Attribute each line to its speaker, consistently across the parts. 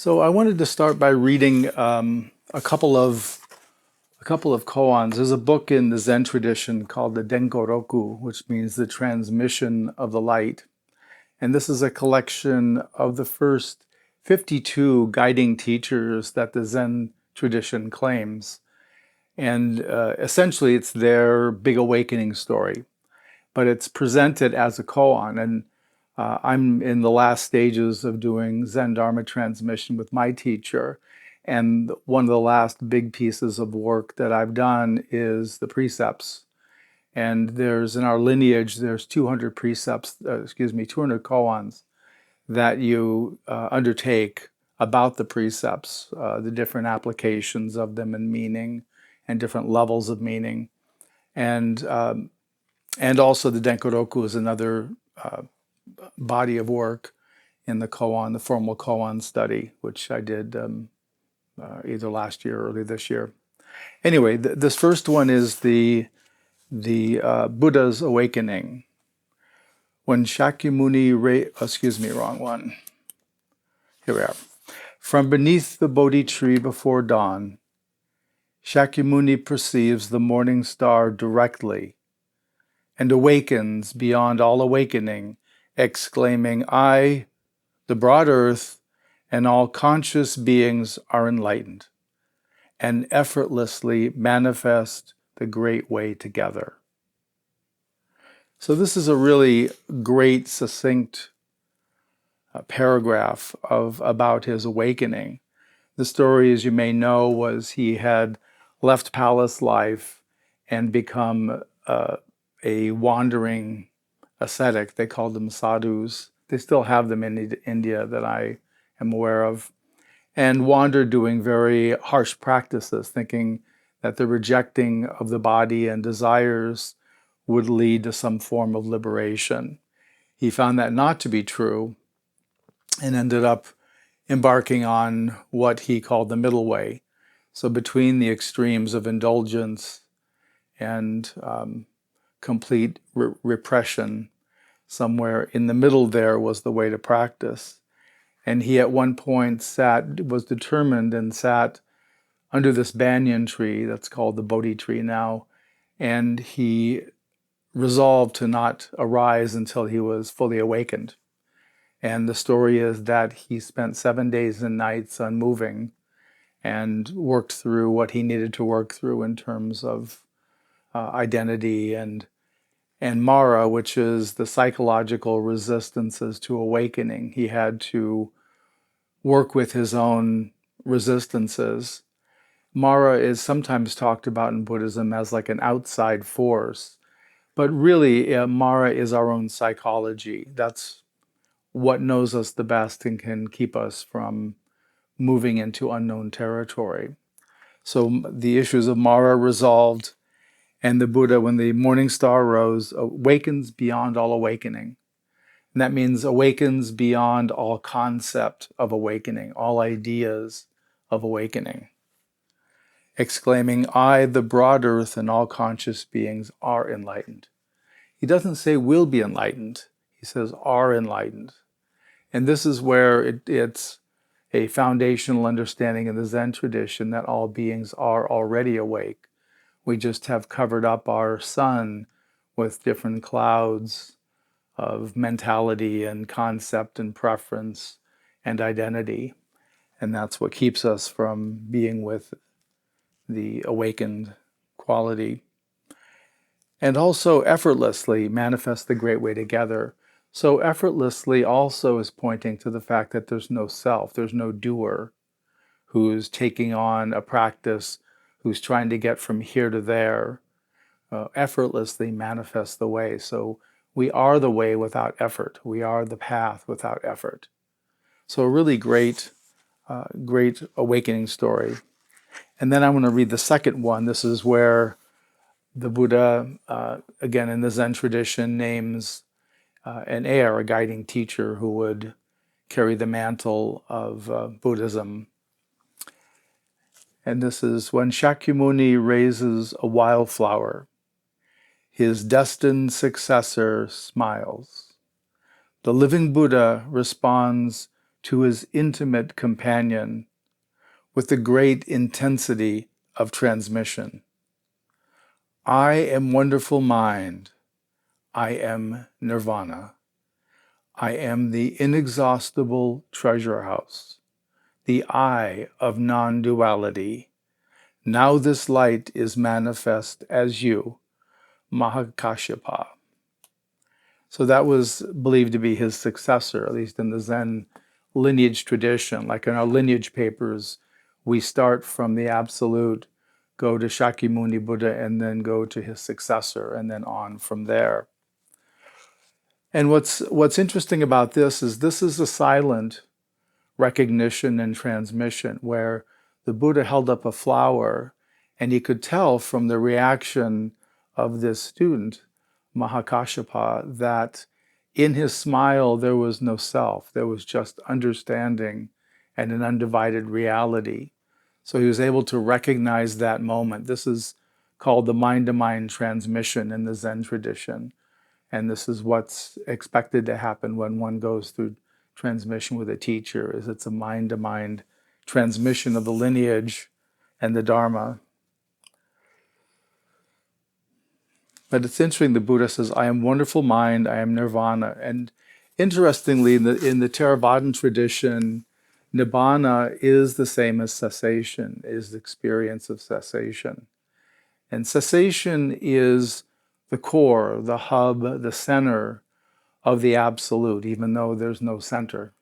Speaker 1: So I wanted to start by reading a couple of koans. There's a book in the Zen tradition called the Denkoroku, which means the transmission of the light. And this is a collection of the first 52 guiding teachers that the Zen tradition claims. And essentially, it's their big awakening story, but it's presented as a koan. And I'm in the last stages of doing Zen Dharma transmission with my teacher. And one of the last big pieces of work that I've done is the precepts. And in our lineage, there's 200 precepts, 200 koans that you undertake about the precepts, the different applications of them and meaning, and different levels of meaning. And also the Denkoroku is another body of work in the koan, the formal koan study, which I did either last year or early this year. Anyway, this first one is the Buddha's awakening. When Shakyamuni, wrong one. Here we are. From beneath the Bodhi tree before dawn, Shakyamuni perceives the morning star directly and awakens beyond all awakening, exclaiming, "I, the broad earth, and all conscious beings are enlightened, and effortlessly manifest the great way together." So this is a really great, succinct paragraph about his awakening. The story, as you may know, was he had left palace life and become a wandering ascetic. They called them sadhus. They still have them in India that I am aware of. And wandered doing very harsh practices, thinking that the rejecting of the body and desires would lead to some form of liberation. He found that not to be true and ended up embarking on what he called the middle way. So between the extremes of indulgence and complete repression, somewhere in the middle there was the way to practice. And he at one point was determined and sat under this banyan tree that's called the Bodhi tree now, and he resolved to not arise until he was fully awakened. And the story is that he spent 7 days and nights unmoving and worked through what he needed to work through in terms of identity and Mara, which is the psychological resistances to awakening. He had to work with his own resistances. Mara is sometimes talked about in Buddhism as like an outside force, but really Mara is our own psychology. That's what knows us the best and can keep us from moving into unknown territory. So the issues of Mara resolved, and the Buddha, when the morning star rose, awakens beyond all awakening. And that means awakens beyond all concept of awakening, all ideas of awakening, exclaiming, "I, the broad earth, and all conscious beings are enlightened." He doesn't say will be enlightened. He says are enlightened. And this is where it's a foundational understanding in the Zen tradition that all beings are already awake. We just have covered up our sun with different clouds of mentality and concept and preference and identity. And that's what keeps us from being with the awakened quality. And also effortlessly manifest the great way together. So effortlessly also is pointing to the fact that there's no self, there's no doer who's taking on a practice, who's trying to get from here to there. Effortlessly manifest the way. So we are the way without effort. We are the path without effort. So a really great awakening story. And then I want to read the second one. This is where the Buddha, again in the Zen tradition, names an heir, a guiding teacher who would carry the mantle of Buddhism. And this is when Shakyamuni raises a wildflower, his destined successor smiles. The living Buddha responds to his intimate companion with the great intensity of transmission. I am wonderful mind. I am nirvana. I am the inexhaustible treasure house, the eye of non-duality. Now this light is manifest as you, Mahakashyapa. So that was believed to be his successor, at least in the Zen lineage tradition. Like in our lineage papers, we start from the Absolute, go to Shakyamuni Buddha, and then go to his successor, and then on from there. And what's interesting about this is a silent recognition and transmission, where the Buddha held up a flower, and he could tell from the reaction of this student, Mahakashyapa, that in his smile there was no self, there was just understanding and an undivided reality. So he was able to recognize that moment. This is called the mind-to-mind transmission in the Zen tradition. And this is what's expected to happen when one goes through transmission with a teacher, is it's a mind-to-mind transmission of the lineage and the Dharma. But it's interesting, the Buddha says, I am wonderful mind, I am nirvana. And interestingly, in the Theravadan tradition, nibbana is the same as cessation, is the experience of cessation. And cessation is the core, the hub, the center of the absolute, even though there's no center.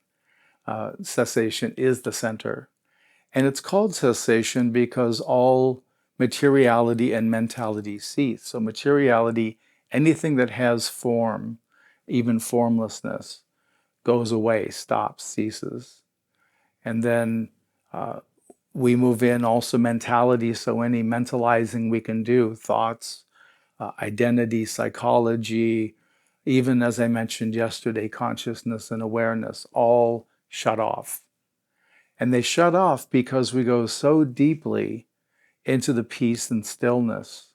Speaker 1: Cessation is the center. And it's called cessation because all materiality and mentality cease. So materiality, anything that has form, even formlessness, goes away, stops, ceases. And then we move in also mentality, so any mentalizing we can do, thoughts, identity, psychology, even as I mentioned yesterday, consciousness and awareness, all shut off. And they shut off because we go so deeply into the peace and stillness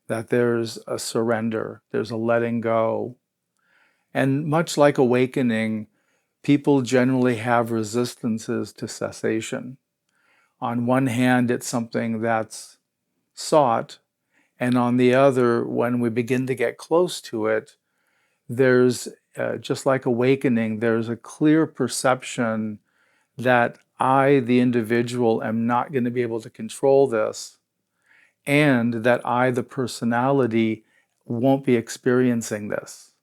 Speaker 1: that there's a surrender, there's a letting go. And much like awakening, people generally have resistances to cessation. On one hand, it's something that's sought, and on the other, when we begin to get close to it, there's, just like awakening, there's a clear perception that I, the individual, am not going to be able to control this, and that I, the personality, won't be experiencing this.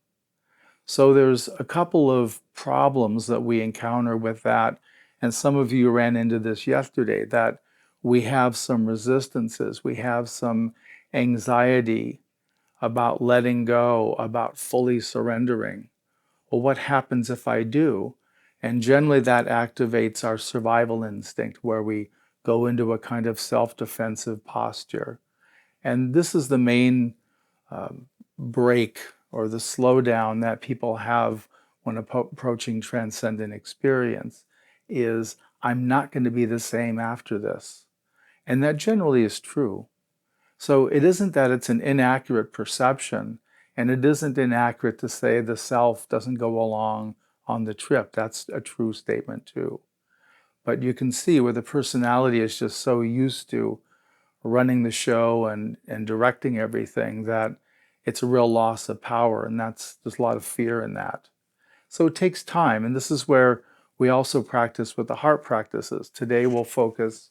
Speaker 1: So there's a couple of problems that we encounter with that, and some of you ran into this yesterday, that we have some resistances, we have some anxiety about letting go, about fully surrendering. Well, what happens if I do? And generally that activates our survival instinct, where we go into a kind of self-defensive posture. And this is the main break or the slowdown that people have when approaching transcendent experience, is I'm not going to be the same after this. And that generally is true. So it isn't that it's an inaccurate perception, and it isn't inaccurate to say the self doesn't go along on the trip. That's a true statement too. But you can see where the personality is just so used to running the show and directing everything that it's a real loss of power, and there's a lot of fear in that. So it takes time, and this is where we also practice with the heart practices. Today we'll focus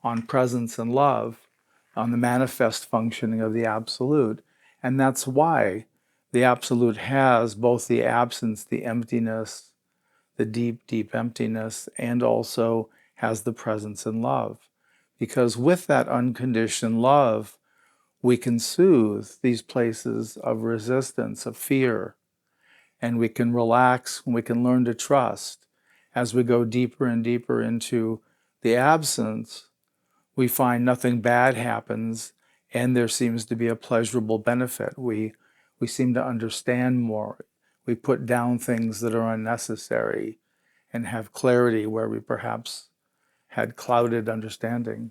Speaker 1: on presence and love, on the manifest functioning of the Absolute. And that's why the Absolute has both the absence, the emptiness, the deep, deep emptiness, and also has the presence and love. Because with that unconditioned love, we can soothe these places of resistance, of fear, and we can relax, and we can learn to trust. As we go deeper and deeper into the absence, we find nothing bad happens, and there seems to be a pleasurable benefit. We seem to understand more. We put down things that are unnecessary and have clarity where we perhaps had clouded understanding.